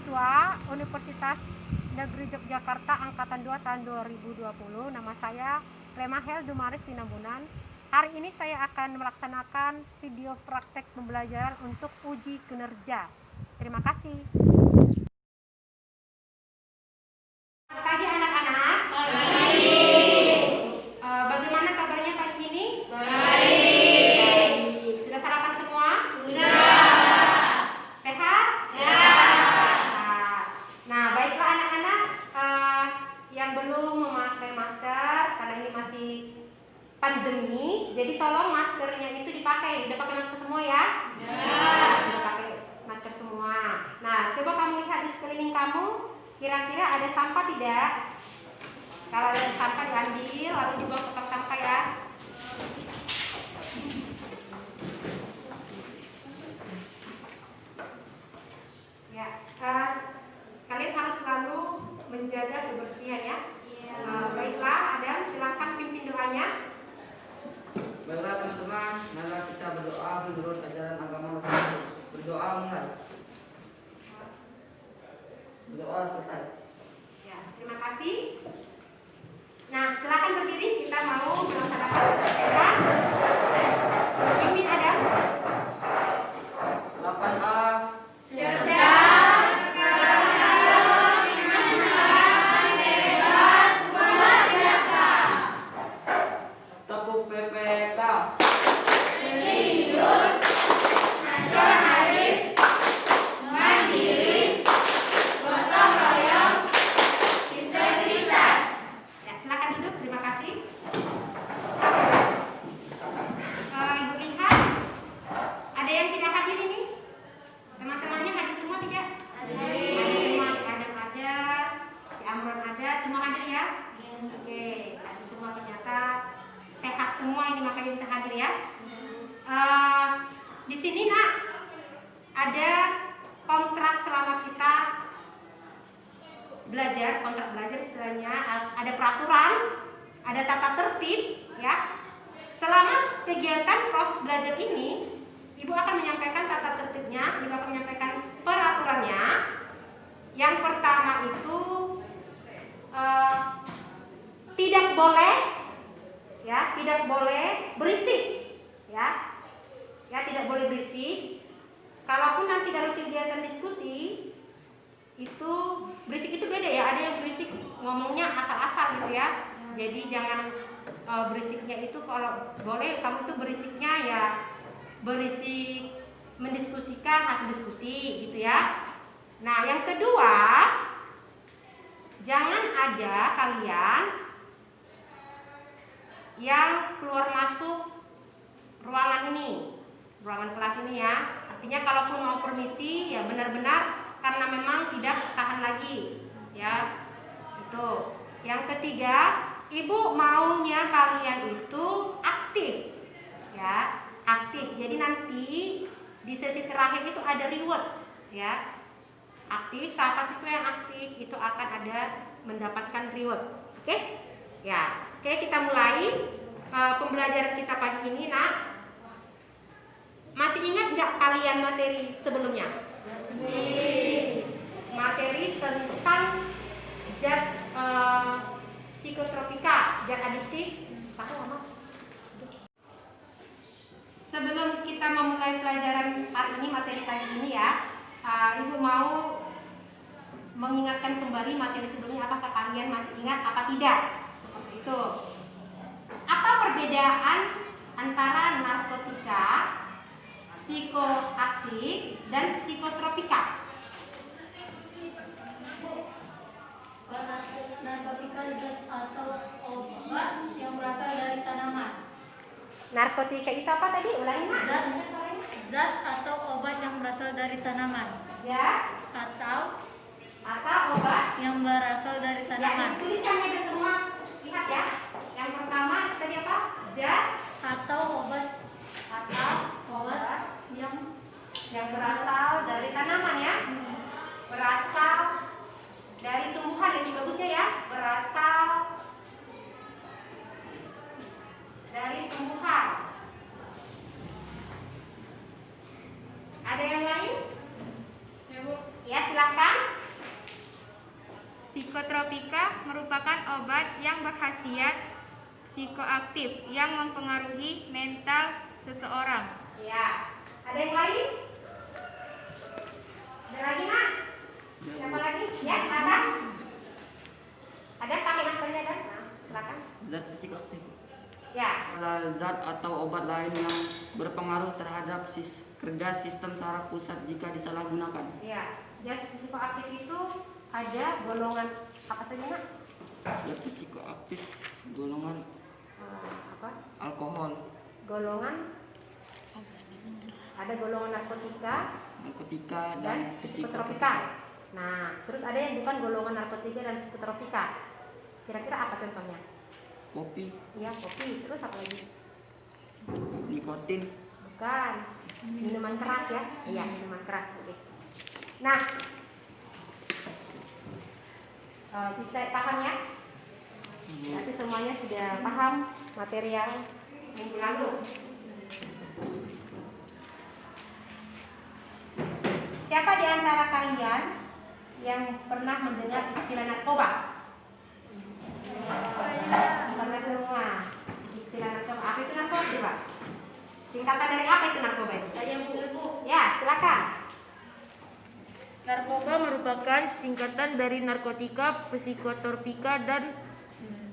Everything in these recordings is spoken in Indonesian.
mahasiswa Universitas Negeri Yogyakarta Angkatan 2 tahun 2020. Nama saya Lemahel Dumaris Tinambunan. Hari ini saya akan melaksanakan video praktek pembelajaran untuk uji kinerja. Terima kasih. Pagi anak-anak. Baik. Bagaimana kabarnya pagi ini? Baik. Sudah sarapan semua? Sudah. Sehat? Sehat. Nah, baiklah anak-anak yang belum memakai masker karena ini masih pandemi, jadi tolong maskernya itu dipakai. Udah pakai masker semua ya? Sudah pakai masker semua. Nah, coba kamu lihat di sekeliling kamu, kira-kira ada sampah tidak? Kalau ada sampah diambil, lalu dibuang ke tempat sampah ya. Ya, kalian harus selalu menjaga kebersihan ya. Baiklah, Adam, silakan pimpin doanya. Baiklah teman-teman, marilah kita berdoa menurut ajaran agama Muslim. Berdoa mulai. Berdoa selesai. Ya, terima kasih. Nah, silakan berdiri, kita mau melaksanakan tema. Pimpin Adam. 8A. Cerdas, cerdas, pintar, hebat, luar biasa. Tepuk PPK. Serius, nasionalis, mandiri, gotong royong, integritas. Ya, silakan duduk. Terima kasih. Ibu lihat, ada yang tidak hadir ini? Teman-temannya hadir semua tidak? Hadir semua. Si Adam ada, si Amron ada, semua hadir ya? Oke, hadir semua ternyata. Sehat semua ini makanya bisa hadir ya. Di sini nak ada kontrak selama kita belajar, kontrak belajar istilahnya, ada peraturan, ada tata tertib ya. Selama kegiatan proses belajar ini, Ibu akan menyampaikan tata tertibnya, Ibu akan menyampaikan peraturannya. Yang pertama itu tidak boleh ya, tidak boleh berisik ya. Ya, tidak boleh berisik. Kalaupun nanti dalam kegiatan diskusi itu berisik itu beda ya, ada yang berisik ngomongnya asal-asal gitu ya. Jadi jangan berisiknya itu, kalau boleh kamu tuh berisiknya ya berisik mendiskusikan atau diskusi gitu ya. Nah, yang kedua, jangan ada kalian yang keluar masuk ruangan ini, ruangan kelas ini ya. Artinya kalaupun mau permisi ya benar-benar karena memang tidak tahan lagi ya. Itu. Yang ketiga, Ibu maunya kalian itu aktif ya, aktif. Jadi nanti di sesi terakhir itu ada reward ya. Aktif, siapa siswa yang aktif itu akan ada mendapatkan reward. Oke? Ya. Oke, kita mulai pembelajaran kita pagi ini, nak. Masih ingat nggak kalian materi sebelumnya? Materi tentang zat psikotropika, zat adiktif. Sebelum kita memulai pelajaran hari ini, materi pagi ini ya, Ibu mau mengingatkan kembali materi sebelumnya. Apakah kalian masih ingat apa tidak? Seperti itu. Apa perbedaan antara narkotika, psikoaktif, dan psikotropika? Narkotika zat atau obat yang berasal dari tanaman. Narkotika itu apa tadi? Ulangi nak. Zat atau obat yang berasal dari tanaman. Ya. Atau obat yang berasal dari Ya, tanaman. tulisannya ada semua. Lihat ya. Yang pertama tadi apa? Zat Atau obat yang berasal dari tanaman Psikotropika merupakan obat yang berkhasiat psikoaktif yang mempengaruhi mental seseorang. Ya. Ada yang lain? Ada lagi, Nak? Siapa lagi? Ya, silakan. Ada pakai maskernya kan? Nah, silakan. Zat psikoaktif Ya. adalah zat atau obat lain yang berpengaruh terhadap kerja sistem saraf pusat jika disalahgunakan. Ya. Zat psikoaktif itu ada golongan apa saja, Nak? Zat psikoaktif golongan Apa? alkohol, Golongan ada golongan narkotika narkotika, dan dan psikotropika. Nah, terus ada yang bukan golongan narkotika dan psikotropika. Kira-kira apa contohnya? kopi, Iya, kopi. Terus apa lagi? nikotin, Bukan. Minuman keras ya? Iya, minuman keras. Oke. Nah, bisa paham ya? Berarti semuanya sudah paham materi yang minggu lalu. Siapa di antara kalian yang pernah mendengar istilah narkoba? Pernah semua. Istilah narkoba. Apa itu narkoba coba? Singkatan dari apa itu narkoba itu? Saya Bu. Ya, silakan. Narkoba merupakan singkatan dari narkotika, psikotropika, dan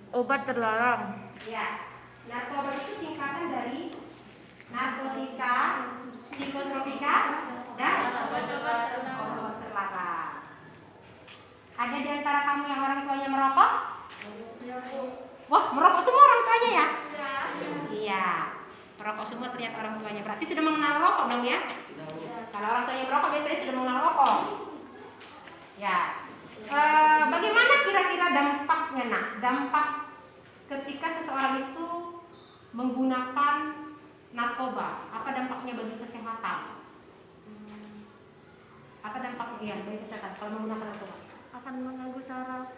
obat terlarang. Ya, narkoba itu singkatan dari narkotika, psikotropika, dan obat terlarang. Ada di antara kamu yang orang tuanya merokok? Wah, merokok semua orang tuanya ya? Iya, merokok semua ternyata orang tuanya. Berarti sudah mengenal rokok dong ya? Kalau orang tuanya merokok biasanya sudah mengenal rokok. Ya, bagaimana kira-kira dampaknya, Nak? Dampak ketika seseorang itu menggunakan narkoba, apa dampaknya bagi kesehatan? Apa dampaknya bagi kesehatan kalau menggunakan narkoba? Akan mengganggu saraf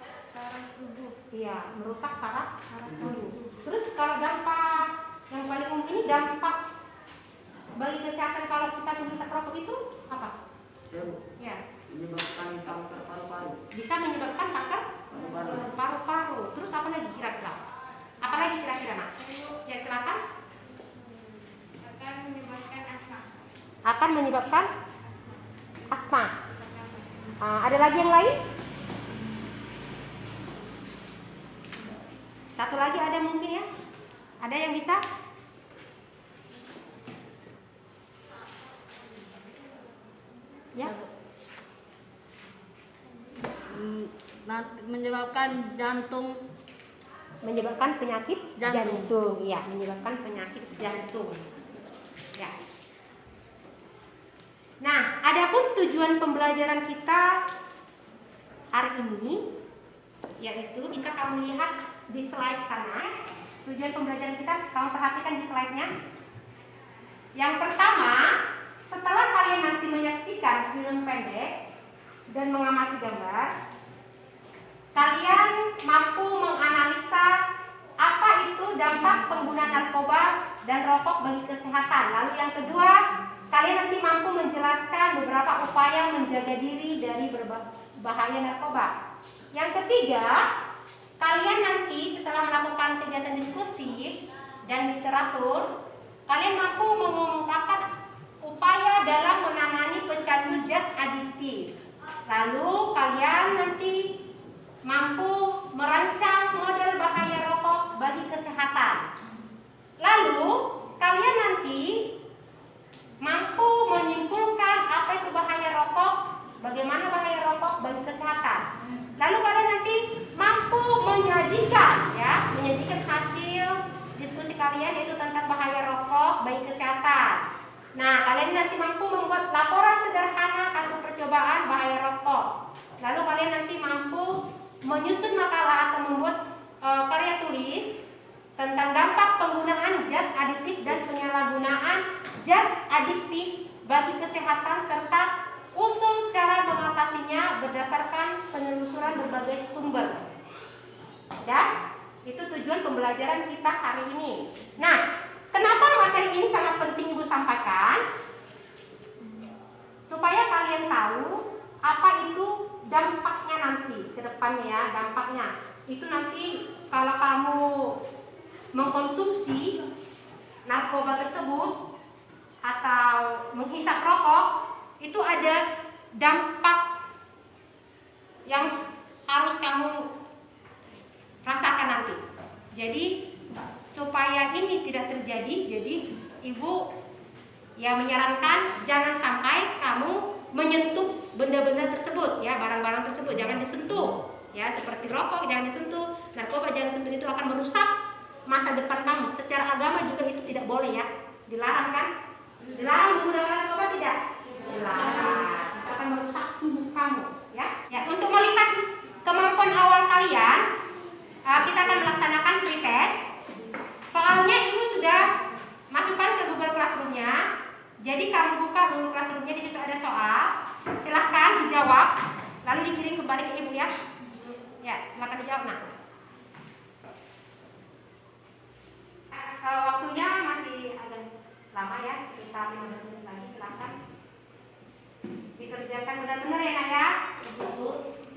tubuh. Iya, merusak saraf tubuh. Terus kalau dampak yang paling umum ini dampak bagi kesehatan kalau kita menghisap rokok itu apa? Ya, menyebabkan kanker paru-paru, bisa menyebabkan kanker paru-paru. Terus apa lagi kira-kira? Apa lagi kira-kira, Nak? Ya, silakan. Akan menyebabkan asma. Akan menyebabkan asma. Ada lagi yang lain? Satu lagi ada mungkin ya? Ada yang bisa? Ya. Menyebabkan jantung. Menyebabkan penyakit Jantung. Iya, menyebabkan penyakit jantung. Ya. Nah, adapun tujuan pembelajaran kita hari ini yaitu bisa kamu lihat di slide sana. Tujuan pembelajaran kita kamu perhatikan di slide-nya. Yang pertama, setelah kalian nanti menyaksikan film pendek dan mengamati gambar, kalian mampu menganalisa apa itu dampak penggunaan narkoba dan rokok bagi kesehatan. Lalu yang kedua, kalian nanti mampu menjelaskan beberapa upaya menjaga diri dari berbahaya narkoba. Yang ketiga, kalian nanti setelah melakukan kegiatan diskusi dan literatur, kalian mampu mengungkapkan upaya dalam menangani pecandu zat adiktif. Lalu kalian nanti mampu merancang model bahaya rokok bagi kesehatan. Lalu kalian nanti mampu menyimpulkan apa itu bahaya rokok, bagaimana bahaya rokok bagi kesehatan. Lalu kalian nanti mampu menyajikan hasil diskusi kalian yaitu tentang bahaya rokok bagi kesehatan. Nah, kalian nanti mampu membuat laporan sederhana kasus percobaan bahaya rokok. Lalu kalian nanti mampu menyusun makalah atau membuat karya tulis tentang dampak penggunaan zat adiktif dan penyalahgunaan zat adiktif bagi kesehatan serta usul cara mengatasinya berdasarkan penelusuran berbagai sumber. Dan itu tujuan pembelajaran kita hari ini. Nah, kenapa materi ini sangat penting Ibu sampaikan? Supaya kalian tahu apa itu dampaknya nanti ke depan. depannya ya, dampaknya. Itu nanti kalau kamu mengkonsumsi narkoba tersebut atau menghisap rokok, itu ada dampak yang harus kamu rasakan nanti. Jadi supaya ini tidak terjadi, jadi ibu ya menyarankan jangan sampai kamu menyentuh benda-benda tersebut ya, barang-barang tersebut jangan disentuh ya, seperti rokok jangan disentuh, narkoba jangan disentuh, itu akan merusak masa depan kamu. Secara agama juga itu tidak boleh ya, dilarang kan? Dilarang menggunakan narkoba, tidak? Dilarang, itu akan merusak tubuh kamu ya. Ya, untuk melihat kemampuan awal kalian, kita akan melaksanakan pretest. Soalnya ibu sudah masukkan ke Google Classroom-nya. Jadi kamu buka Google Classroom-nya, di situ ada soal. Silahkan dijawab, lalu dikirim kembali ke ibu ya. Ya, silahkan dijawab. Nah, waktunya masih agak lama ya, sekitar 15 menit lagi. Silahkan dikerjakan benar-benar ya nak ya.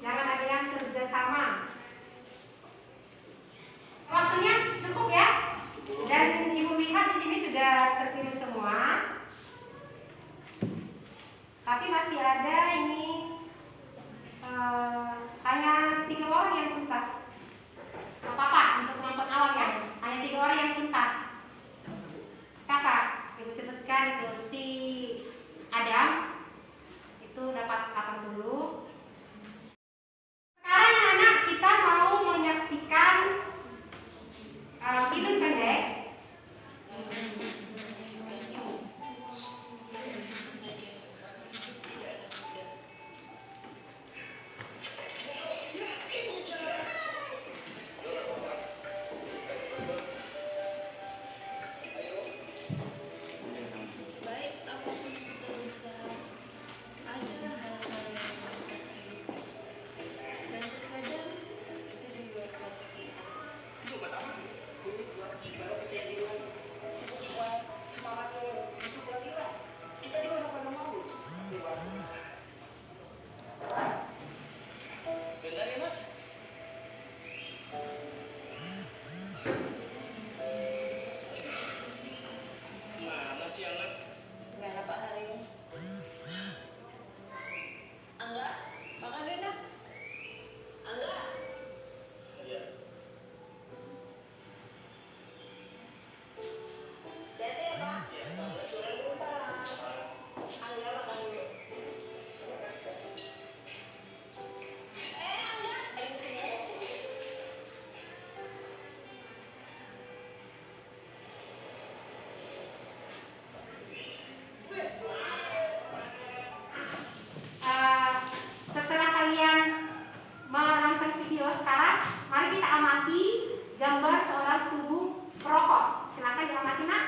Jangan ada yang kerjasama. Waktunya cukup ya. Dan ibu lihat di sini sudah terkirim semua. Tapi masih ada ini hanya 3 orang yang tuntas. Apa-apa untuk kemampuan awal ya. Hanya 3 orang yang tuntas. Siapa? Ibu sebutkan itu si Adam. Itu dapat 80. Sekarang anak-anak kita mau menyaksikan film pendek. Sebaik apapun kita berusaha, ada hal-hal yang mendapat kehidupan, dan terkadang itu di luar kuasa kita. Sebentar ya mas. Mana sih anak? Gimana Pak hari ini? Angga, makan deh nak. Angga. Iya. Dede ya Pak. Iya, assalamualaikum. Waalaikumsalam. Angga makan dulu. Angga. Setelah kalian menonton video sekarang, mari kita amati gambar seorang tubuh perokok. Silakan diamati nak.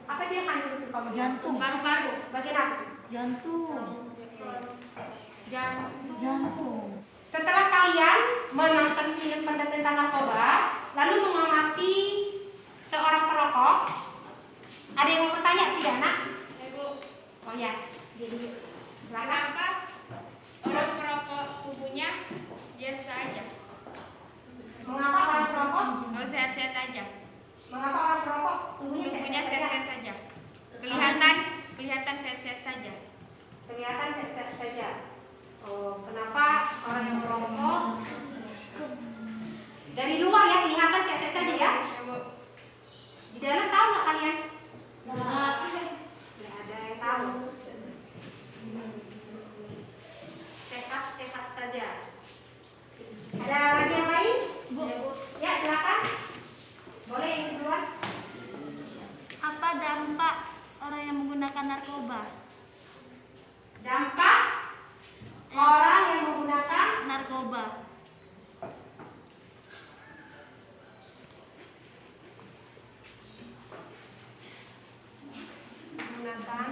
Apa dia kandung itu kamu? Jantung. Paru-paru. Bagian apa? Jantung. Jantung. Setelah kalian menonton film pendek tentang narkoba, lalu mengamati seorang perokok, ada yang mau bertanya tidak nak? Ibu, Oh ya, jadi kenapa orang perokok tubuhnya biasa aja? mengapa orang perokok? Oh, sehat-sehat aja. Mengapa orang perokok Tubuhnya sehat-sehat sehat-sehat saja. Kelihatan sehat-sehat saja. Kelihatan sehat-sehat saja. Oh, kenapa orang yang merokok dari luar ya kelihatan sehat-sehat saja ya? Ibu, Di dalam tahu nggak kalian? Nggak ada yang tahu. Sehat-sehat saja. Ada lagi yang lain? Bu. Ya silakan. Boleh yang kedua. Apa dampak orang yang menggunakan narkoba? Dampak orang yang menggunakan Narkoba. menggunakan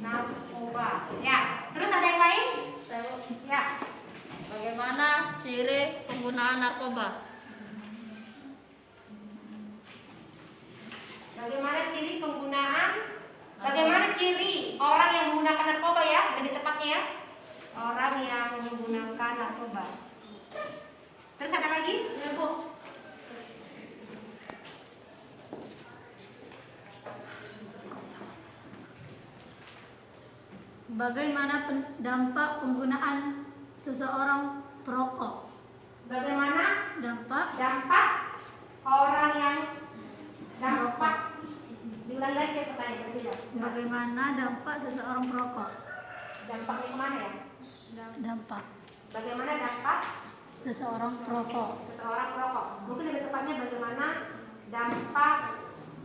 narkoba. Ya. Terus ada yang lain? Ya. bagaimana ciri penggunaan narkoba? Bagaimana ciri penggunaan? Bagaimana ciri ya? Orang yang menggunakan narkoba. Terus ada lagi? Ya, Bu. Bagaimana dampak penggunaan seseorang perokok? Bagaimana Dampak orang yang diulang lagi pertanyaan tidak? bagaimana dampak seseorang perokok? Dampaknya kemana ya? Dampak Bagaimana dampak seseorang perokok. seseorang perokok? Mungkin lebih tepatnya bagaimana dampak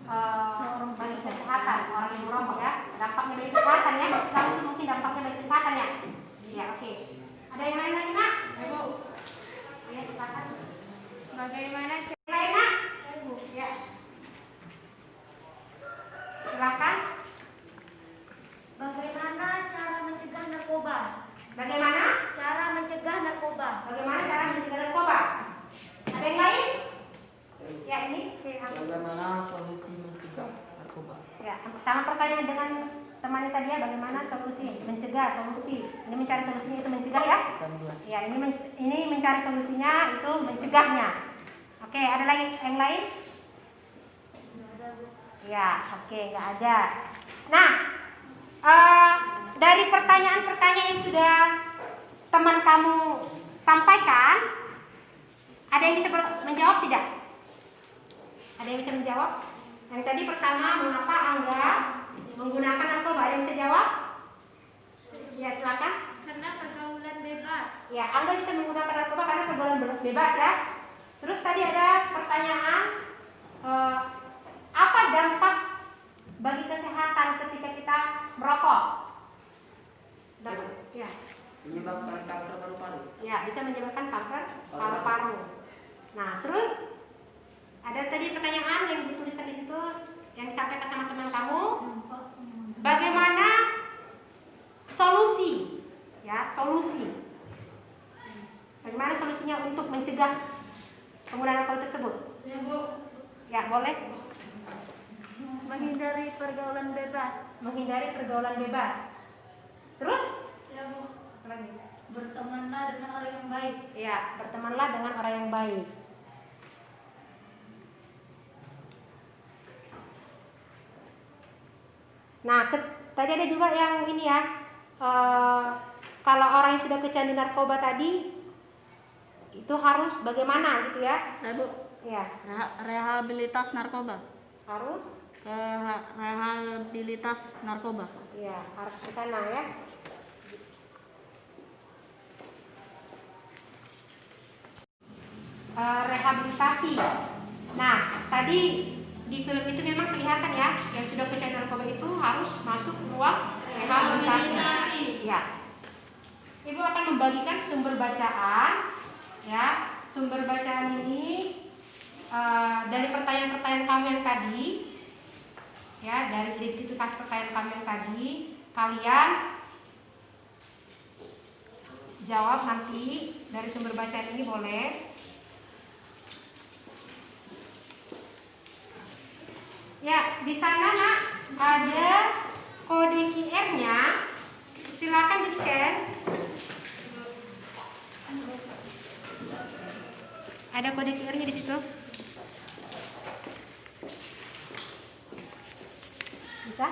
Seorang bagi perokok. kesehatan orang yang merokok ya? Dampaknya bagi kesehatan ya? Maksudnya itu mungkin dampaknya bagi kesehatan ya? Iya, oke. Ada yang lain lagi nak? Ibu, Iya, silakan. bagaimana Yang lain nak? Ya. Silakan. Bagaimana cara mencegah narkoba? Bagaimana? Cara mencegah narkoba. Bagaimana cara mencegah narkoba? Ada yang lain? Ya ini. Bagaimana solusi mencegah narkoba? Ya, sama pertanyaan dengan temannya tadi ya, bagaimana solusi mencegah solusi. Ini mencari solusinya itu mencegah ya? Canduan. Ya, ini mencari solusinya itu mencegahnya. Oke, ada lagi yang lain? Ya, oke, nggak ada. Nah, dari pertanyaan-pertanyaan yang sudah teman kamu sampaikan, ada yang bisa menjawab tidak? Ada yang bisa menjawab? Yang tadi pertama, mengapa Angga menggunakan narkoba? Ada yang bisa jawab? Ya, silakan. Karena pergaulan bebas. Ya, Angga bisa menggunakan narkoba karena pergaulan bebas ya. Terus tadi ada pertanyaan, apa dampak bagi kesehatan ketika kita merokok? Ya, Menyebabkan kanker paru-paru. ya bisa menyebabkan kanker paru-paru. Nah, terus ada tadi pertanyaan yang dituliskan di situ yang disampaikan sama teman kamu. Bagaimana solusi? Ya, solusi. Bagaimana solusinya untuk mencegah penggunaan narkoba tersebut? Ya, Bu. Ya, boleh. Menghindari pergaulan bebas. Menghindari pergaulan bebas. Terus? Ya, Bu. Apa lagi? Bertemanlah dengan orang yang baik. Ya, bertemanlah dengan orang yang baik. Nah, tadi ada juga yang ini ya, kalau orang yang sudah kecanduan narkoba tadi itu harus bagaimana gitu ya? Ibu, Ya, rehabilitas narkoba. harus, Rehabilitas narkoba. ya harus ke sana ya. Rehabilitasi. Nah, tadi di film itu memang kelihatan ya, yang sudah kecanduan narkoba itu harus masuk ruang rehabilitasi. Ya. Ibu akan membagikan sumber bacaan, ya. Sumber bacaan ini dari pertanyaan-pertanyaan kamu yang tadi, ya, dari identifikasi pertanyaan kamu yang tadi, kalian jawab nanti dari sumber bacaan ini boleh. Ya, di sana nak ada kode QR-nya. Silakan di-scan. Ada kode QR-nya di situ. Bisa?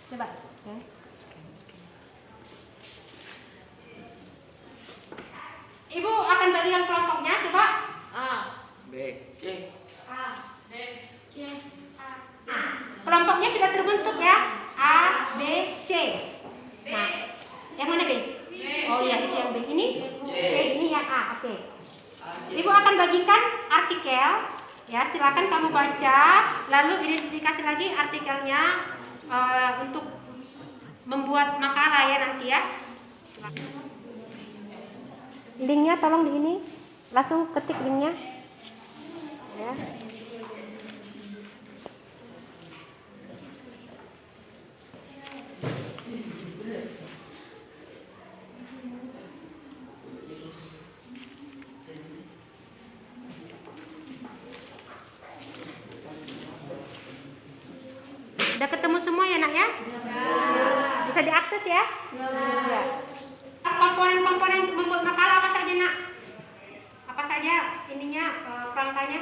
Coba. Ya. Ibu akan bagikan kelompoknya, coba. A, B, C. A, B, C. Kelompoknya sudah terbentuk ya. A, B, C. Nah, yang mana B? Oh iya, itu yang B. Ini C, ini yang A. Oke. Ibu akan bagikan artikel. Ya, silakan kamu baca, lalu identifikasi lagi artikelnya untuk membuat makalah ya nanti ya. Linknya tolong di ini, langsung ketik linknya. Ya. Udah ketemu semua ya nak ya? Bisa bisa diakses ya. Ya. Komponen membuat makalah apa saja nak? Apa saja ininya kerangkanya?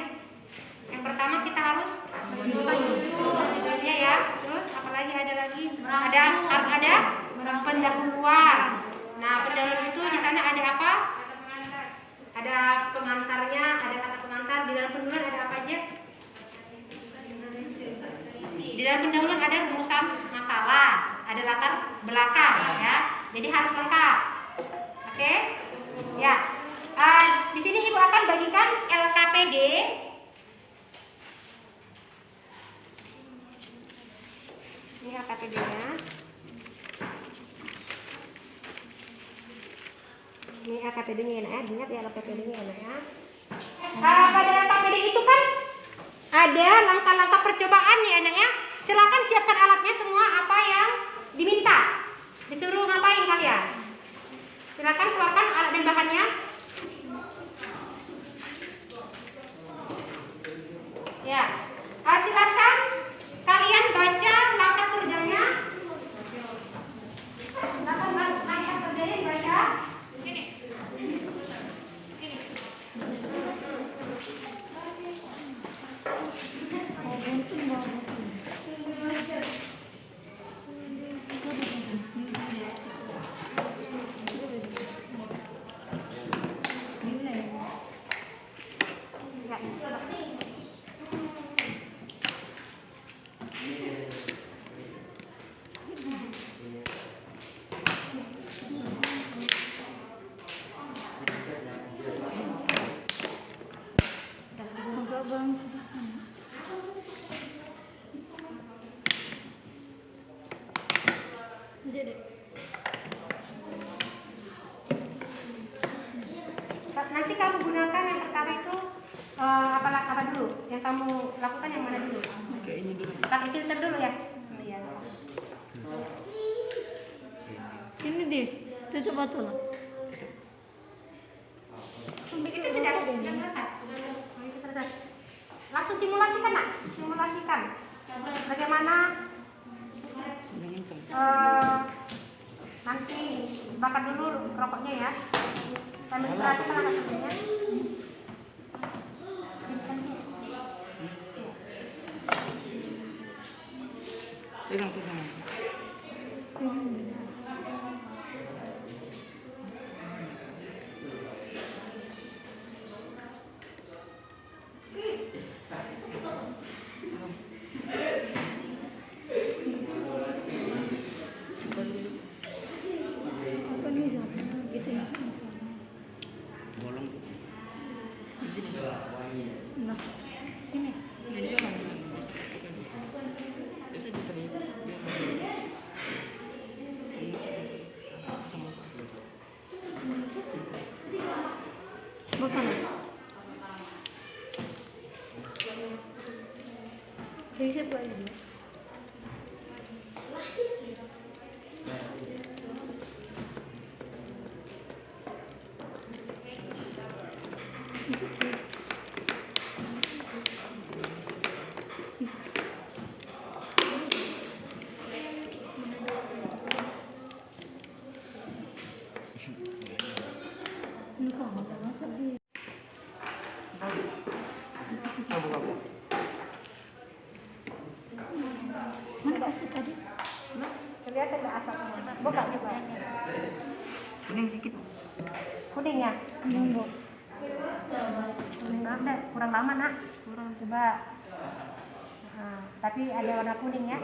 Yang pertama kita harus judulnya ya. Terus apalagi ada lagi? Harus ada pendahuluan. Nah pendahuluan itu di sana ada apa? Ada pengantarnya, ada kata pengantar. Di dalam pendahuluan ada apa aja? Di dalam pendahuluan ada rumusan masalah, ada latar belakang ya. Jadi harus lengkap. Oke? Ya. Di sini Ibu akan bagikan LKPD. Ini LKPD-nya. Ini LKPD-nya ya, nak. Ingat ya LKPD-nya ya, nak ya. Pada LKPD itu kan ada langkah-langkah percobaan ya, anak ya. Silakan siapkan alatnya semua apa yang diminta. Disuruh ngapain kalian? Silakan keluarkan alat dan bahannya. Ya. Silakan kalian baca langkah kerjanya. Silakan langkah kerjanya dibaca. Nanti kamu gunakan yang pertama itu apa dulu? Yang kamu lakukan yang mana dulu? Oke, ini dulu. Pakai filter dulu ya. Oh, iya. Ini deh, tutup botol. Itu sudah selesai. Oh, itu selesai. Langsung simulasikan nak, simulasikan. Bagaimana nanti bakar dulu rokoknya ya. Sambil diperhatikan anak sebelumnya. Pegang. Reset lagi. Kelihatan nggak asapnya? Buka coba. Kuning sedikit. Kuning ya? Kuning bu. Kuning ada, kurang lama nak. Kurang coba. Nah, tapi ada warna kuning ya.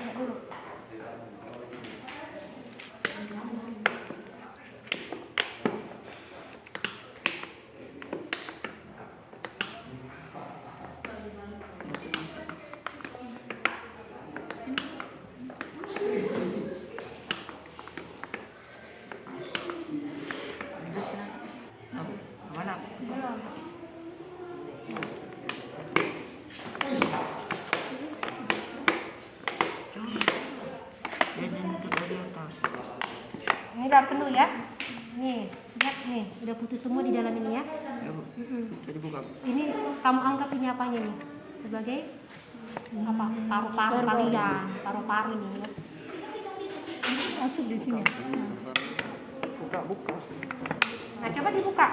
Lihat dulu. Ini udah penuh ya. Nih, lihat nih, udah putus semua di dalam ini ya. Ya, Bu. Jadi buka. Ini kamu anggap ini apanya nih? Sebagai apa paru-paru kali ya, paru-paru ini ya. Masuk di sini. Buka. Nah coba dibuka.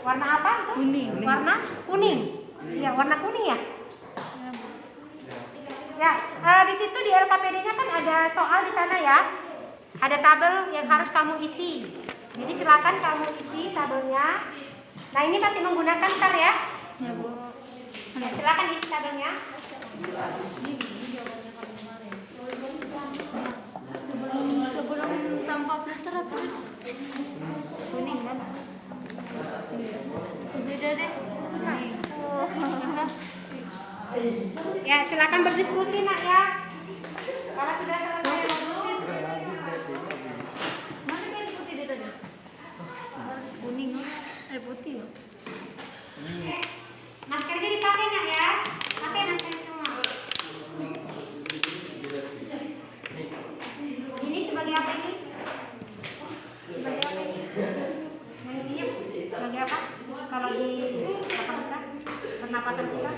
Warna apa itu? Kuning. Warna kuning. Iya warna kuning ya. Ya di situ di LKPD-nya kan ada soal di sana ya. Ada tabel yang harus kamu isi. Jadi silakan kamu isi tabelnya. Nah ini masih menggunakan tar ya. Ya, Bu. Ya, silakan isi tabelnya. Sebelum tanpa filter atau Kuning kan? sudah deh. Ya silakan berdiskusi nak ya. Kalau sudah selesai diskusi. Mana yang putih dia tadi? Kuning, putih ya. Maskernya dipakai nak ya. Pakai masker semua. Ini sebagai apa ini? Sebagai apa ini? Yang ini sebagai apa? Kalau di apa kita? Pernapasan kita?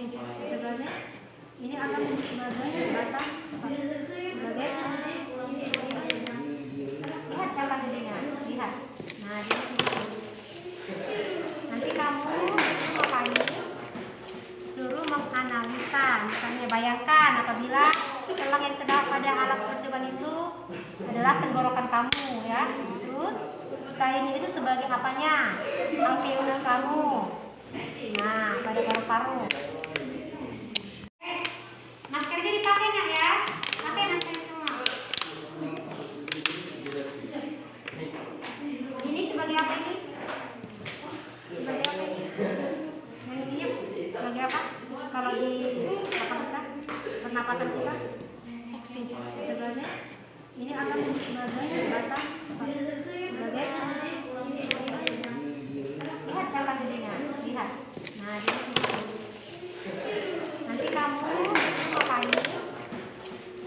Sebenarnya ini akan menjadi sebagai batang sebagai lihat cara jadinya lihat. Nah ini nanti kamu suruh menganalisa, misalnya bayangkan apabila selang yang terdapat pada alat percobaan itu adalah tenggorokan kamu ya, terus kainnya itu sebagai apanya, alveolus kamu, nah pada paru-paru. Maskernya dipakai nggak ya? Pakai masker semua. Ini sebagai apa ini? Sebagai apa ini? Yang ini sebagai apa? Kalau di apa kita? Pernapasan kita? Sebenarnya ini akan menjadi sebagai batang sebagai lihat cara jadinya lihat. Nah ini nanti kamu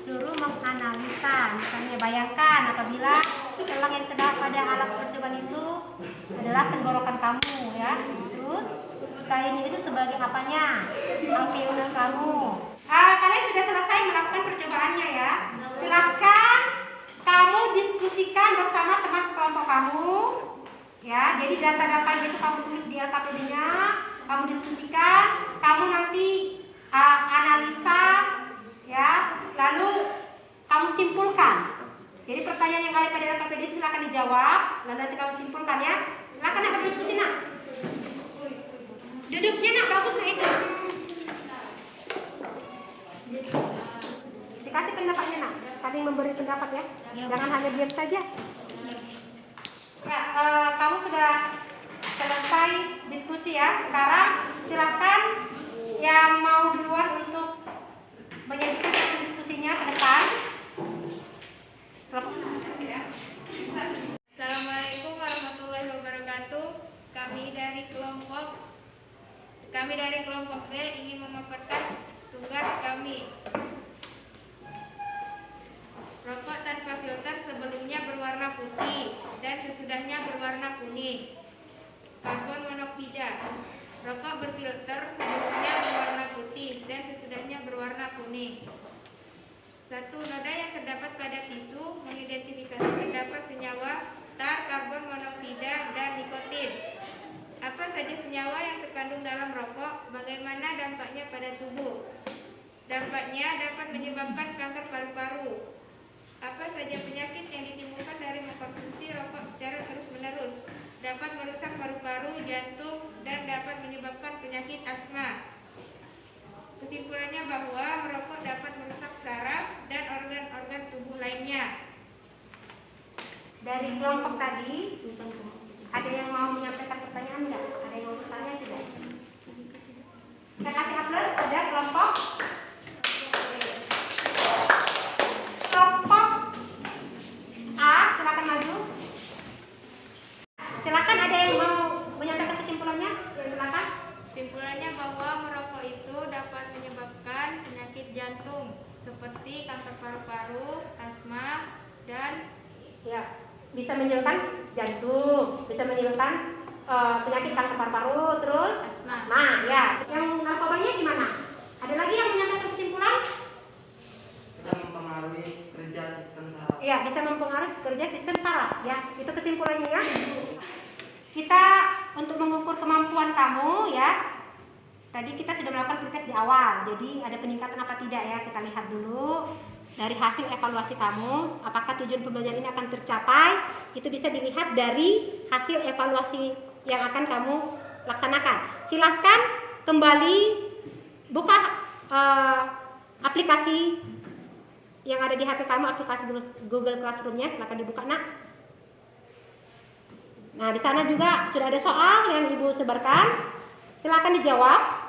suruh menganalisa, misalnya bayangkan apabila selang yang terdapat pada alat percobaan itu adalah tenggorokan kamu ya, terus kainnya itu sebagai apanya, alveolus kamu. Kalian sudah selesai melakukan percobaannya ya. Silakan kamu diskusikan bersama teman sekelompok kamu ya. Jadi data-datanya itu kamu tulis di LKPD-nya, kamu diskusikan, kamu nanti analisa ya, lalu kamu simpulkan. Jadi pertanyaan yang ada pada LKPD silakan dijawab, lalu nanti kamu simpulkan ya. Silakan nak berdiskusi nak. Duduknya nak bagus nak itu. Dikasih pendapatnya nak, saling memberi pendapat ya. Jangan hanya diam saja. Ya, kamu sudah selesai diskusi ya. Sekarang silakan yang mau duluan untuk menyajikan diskusinya ke depan. Assalamualaikum warahmatullahi wabarakatuh. Kami dari kelompok B ingin memaparkan tugas kami. Rokok tanpa filter sebelumnya berwarna putih dan sesudahnya berwarna kuning. Karbon monoksida. Rokok berfilter sebelumnya berwarna putih dan sesudahnya berwarna kuning. Satu noda yang terdapat pada tisu mengidentifikasi terdapat senyawa tar, karbon monoksida, dan nikotin. Apa saja senyawa yang terkandung dalam rokok? Bagaimana dampaknya pada tubuh? Dampaknya dapat menyebabkan kanker paru-paru. Apa saja penyakit yang ditimbulkan dari mengkonsumsi rokok secara terus-menerus? Dapat merusak paru-paru, jantung, dan dapat menyebabkan penyakit asma. Kesimpulannya bahwa merokok dapat merusak saraf dan organ-organ tubuh lainnya. Dari kelompok tadi, ada yang mau menyampaikan pertanyaan enggak? Ada yang mau bertanya tidak? Kita kasih aplaus pada kelompok A, silakan maju. Silakan, ada yang mau menyampaikan kesimpulannya? Ya, silakan. Kesimpulannya bahwa merokok itu dapat menyebabkan penyakit jantung seperti kanker paru-paru, asma, dan Ya, bisa menyebabkan jantung, bisa menyebabkan penyakit kanker paru-paru, terus asma. asma. Ya, bisa mempengaruhi kerja sistem saraf ya. Itu kesimpulannya ya. Kita untuk mengukur kemampuan kamu ya. Tadi kita sudah melakukan pretest di awal. Jadi ada peningkatan apa tidak ya? Kita lihat dulu dari hasil evaluasi kamu, apakah tujuan pembelajaran ini akan tercapai. Itu bisa dilihat dari hasil evaluasi yang akan kamu laksanakan. Silahkan kembali buka aplikasi yang ada di HP kamu, aplikasi Google Classroom-nya. Silahkan dibuka nak. Nah, di sana juga sudah ada soal yang Ibu sebarkan. Silakan dijawab.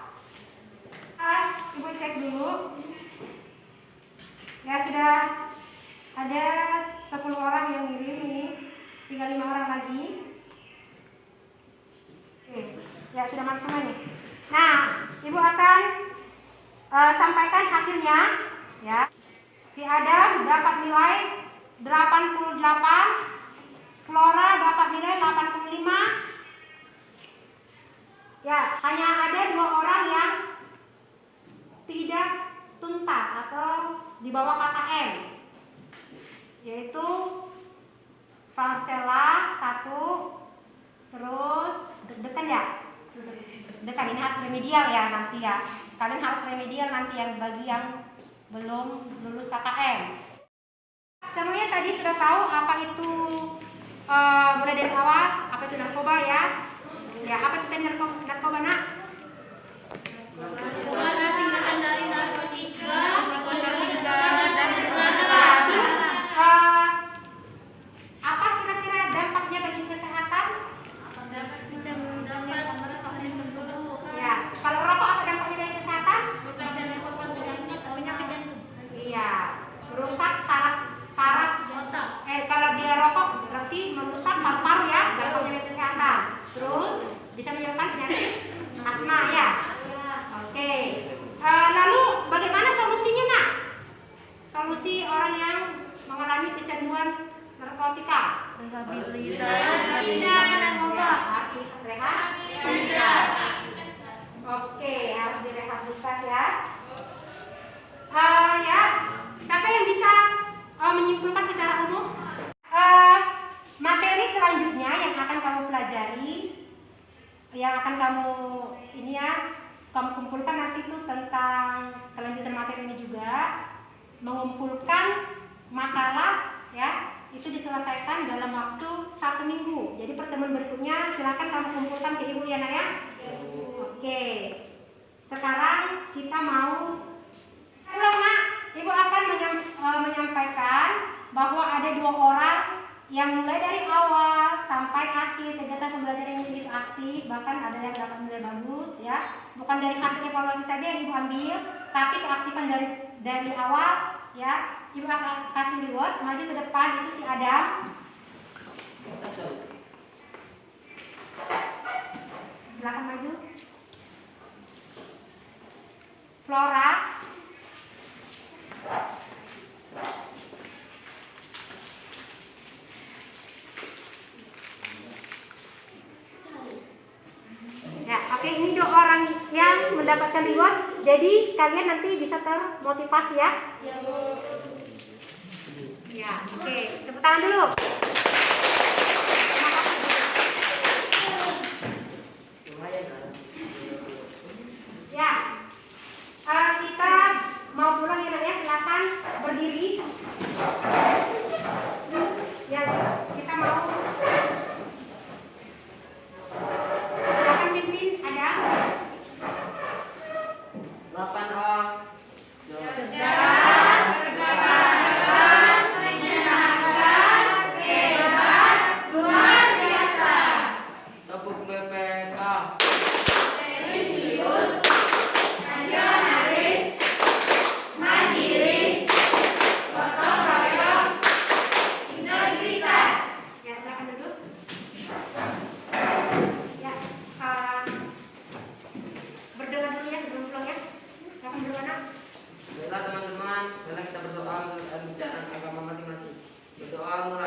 Ibu cek dulu. Ya, sudah ada 10 orang yang ngirim ini. Tinggal 5 orang lagi. Oke. Ya, sudah masuk semua nih. Nah, Ibu akan sampaikan hasilnya ya. Si Adam dapat nilai 88. Flora dapat nilai 85. Ya, hanya ada 2 orang yang tidak tuntas atau di bawah KKM, yaitu Marcella 1, terus deg-degan ya? Deg-degan, ini harus remedial ya nanti ya. Kalian harus remedial nanti yang bagi yang belum lulus KKM. Semuanya tadi sudah tahu apa itu mulai dari awal, apa itu narkoba ya? Ya, apa itu tadi narkoba nak? Narkoba singkatan dari narkotika, psikotropa, dan Terus apa kira-kira dampaknya bagi kesehatan? Ya, kalau rokok apa dampaknya bagi kesehatan? penyakit jantung. Iya, merusak saraf. Kalau dia rokok berarti merusak paru-paru ya, dampaknya bagi kesehatan. Terus bisa menyebabkan penyakit asma ya. Oke. Lalu bagaimana solusinya nak? Solusi orang yang mengalami kecanduan narkotika. Oke, harus direhabilitas ya. Ya, siapa yang bisa menyimpulkan secara umum? Materi selanjutnya yang akan kamu pelajari, yang akan kamu ini ya, kamu kumpulkan nanti itu tentang kelanjutan materi ini juga, mengumpulkan makalah ya, itu diselesaikan dalam waktu 1 minggu. Jadi pertemuan berikutnya silakan kamu kumpulkan ke Ibu ya nak ya. Oke. Sekarang kita mau ulang nak. Ibu akan menyampaikan bahwa ada 2 orang yang mulai dari awal sampai akhir kegiatan pembelajaran ini begitu aktif, bahkan ada yang dapat nilai bagus ya. Bukan dari hasil evaluasi saja yang Ibu ambil, tapi keaktifan dari awal ya. Ibu akan kasih reward. Maju ke depan, itu si Adam. Silakan maju. Flora. Ya, oke, ini 2 orang yang mendapatkan reward. Jadi kalian nanti bisa termotivasi ya. Ya, oke, tepuk tangan dulu. Ya, kita mau pulang ya nak ya, silakan berdiri. Ya, kita mau. Silakan pimpin, ada. 8A. Tepuk BPK. Ya, silakan duduk. Ya, berdoa dulu ya sebelum pulang ya. Silakan berdoa nak. Baiklah teman-teman, mari kita berdoa menurut ajaran agama masing-masing. Berdoa mulai